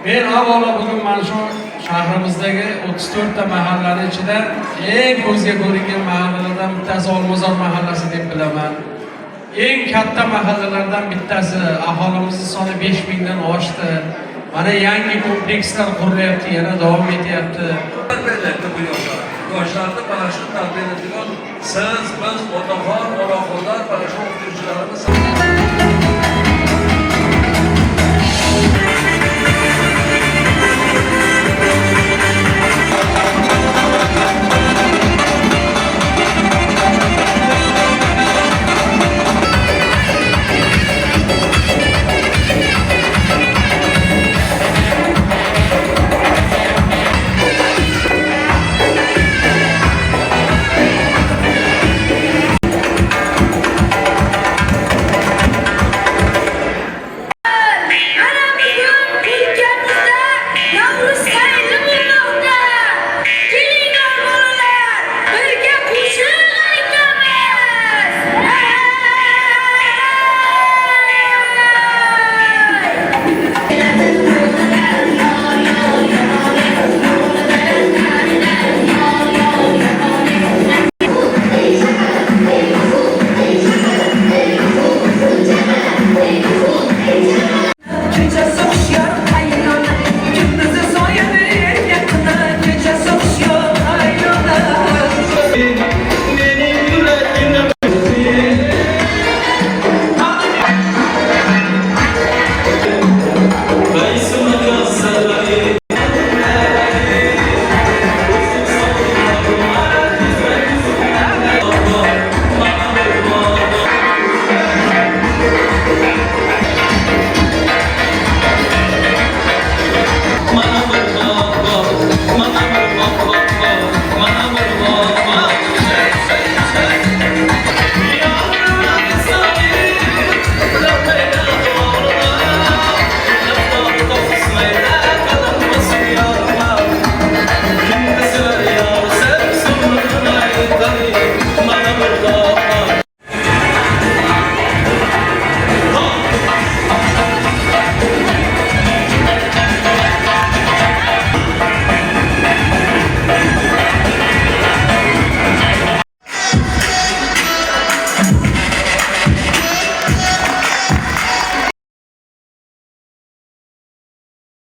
Ben avvalo bugün mana shu shahrimizdagi 34 ta mahallani ichida eng ko'zga ko'ringan mahallalardan bittasi Olmazor mahallasi deb bilaman. Eng katta mahallalardan bittasi, aholimiz soni 5000 dan oshdi. Mana yangi komplekslar qurilyapti, yana davom etyapti. Yoshlarni mana shu tarbiyaladigan siz, biz, otaxon, onaxonlar, mana shu o'qituvchilarimiz